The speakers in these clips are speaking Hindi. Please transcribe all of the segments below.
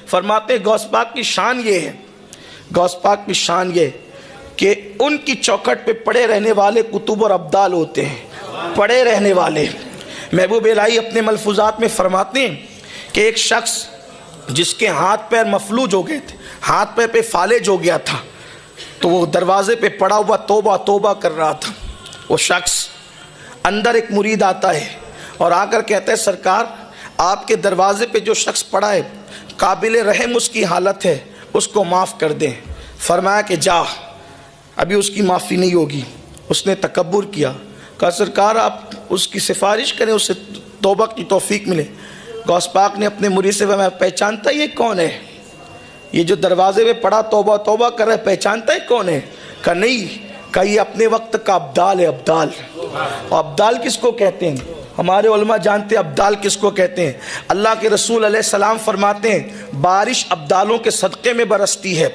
फरमाते हैं गौस पाक की शान ये है, गौस पाक की शान ये कि उनकी चौखट पे पड़े रहने वाले कुतुब और अब्दाल होते हैं, पड़े रहने वाले। महबूब इलाही अपने मलफूजात में फरमाते हैं कि एक शख्स जिसके हाथ पैर मफलूज हो गए थे, हाथ पैर पे फालिज हो गया था, तो वो दरवाजे पे पड़ा हुआ तौबा तौबा कर रहा था। वो शख्स, अंदर एक मुरीद आता है और आकर कहता है सरकार आपके दरवाजे पे जो शख्स पड़ा है काबिल रहम उसकी हालत है, उसको माफ़ कर दें। फरमाया कि जा, अभी उसकी माफ़ी नहीं होगी। उसने तकब्बुर किया, कहा सरकार आप उसकी सिफारिश करें, उससे तौबा की तौफीक मिले। गौस पाक ने अपने मुरीद से मैं पहचानता ये कौन है, ये जो दरवाजे में पड़ा तौबा तौबा कर रहा है, पहचानता है कौन है? कहा नहीं, कहा ये अपने वक्त का अब्दाल है, अब्दाल। और अब्दाल किसको कहते हैं? हमारे उलमा जानते हैं अब्दाल किसको कहते हैं। अल्लाह के रसूल अलैहिस्सलाम फरमाते हैं बारिश अब्दालों के सदक़े में बरसती है,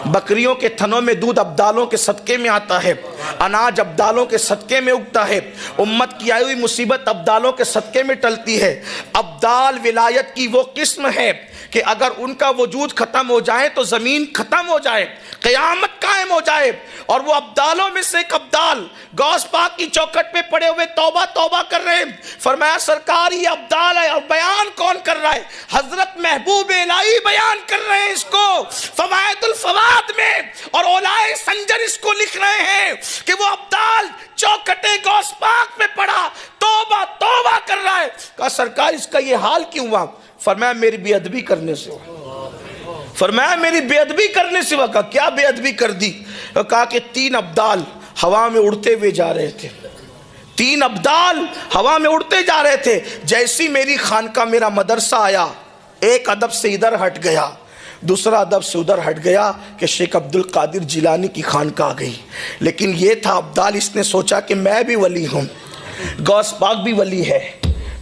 बकरियों के थनों में दूध अब्दालों के सदक़े में आता है, अनाज अब्दालों के सदक़े में उगता है, उम्मत की आई हुई मुसीबत अब्दालों के सदक़े में टलती है। अब्दाल विलायत की वो किस्म है कि अगर उनका वजूद ख़त्म हो जाए तो ज़मीन ख़त्म हो जाए, क़यामत कायम हो जाए। और वो अब्दालों में से एक अब्दाल गौस पाक की चौखट पे पड़े हुए तौबा तौबा कर रहे हैं। फरमाया सरकार ये अब्दाल है। और बयान कौन कर रहा है? हजरत महबूब इलाही बयान कर रहे हैं इसको फवाइदुल फवाद में, और औलाए संजर इसको लिख रहे हैं कि वो अब्दाल चौखटे गौस पाक में पड़ा तौबा तौबा कर रहा है। कहा सरकार इसका ये हाल क्यों हुआ? फरमाया मेरी बेअदबी करने से हुआ। फरमाया मेरी बेअदबी करने से हुआ। कहा क्या बेअदबी कर दी? कहा कि 3 अब्दाल हवा में उड़ते हुए जा रहे थे, 3 अब्दाल हवा में उड़ते जा रहे थे। जैसी मेरी खानका मेरा मदरसा आया, एक अदब से इधर हट गया, दूसरा अदब से उधर हट गया कि शेख अब्दुल कादिर जिलानी की खानका आ गई। लेकिन ये था अब्दाल, इसने सोचा कि मैं भी वली हूँ, गौस पाक भी वली है,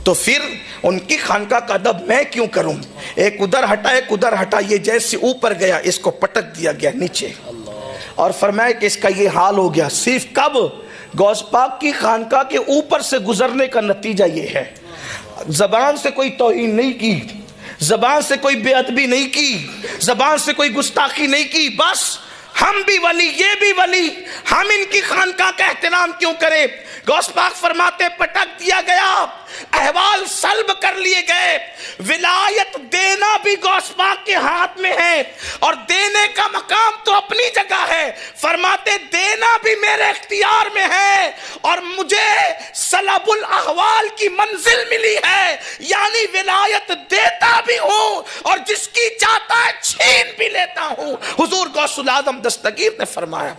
तो फिर उनकी खानका का अदब मैं क्यों करूं? एक उधर हटा एक उधर हटा, ये जैसे ऊपर गया इसको पटक दिया गया नीचे। और फरमाया कि इसका ये हाल हो गया। सिर्फ कब? गौस पाक की खानका के ऊपर से गुजरने का नतीजा ये है। जबान से कोई तौहीन नहीं की, जबान से कोई बेअदबी नहीं की, जबान से कोई गुस्ताखी नहीं की, बस हम भी वली ये भी वली, हम इनकी खानका का एहतराम क्यों करें? गौस पाक फरमाते पटक दिया गया, अहवाल सल्ब कर लिए गए। विलायत देना भी गौस पाक के हाथ में है, और देने का मकाम तो अपनी जगह है। फरमाते देना भी मेरे इख्तियार में है, और मुझे सलबुल अहवाल की मंजिल मिली है, यानी विलायत देता भी हूं और जिसकी चाहता है छीन भी लेता हूं। हुजूर गौसुल आजम दस्तगीर ने फरमाया।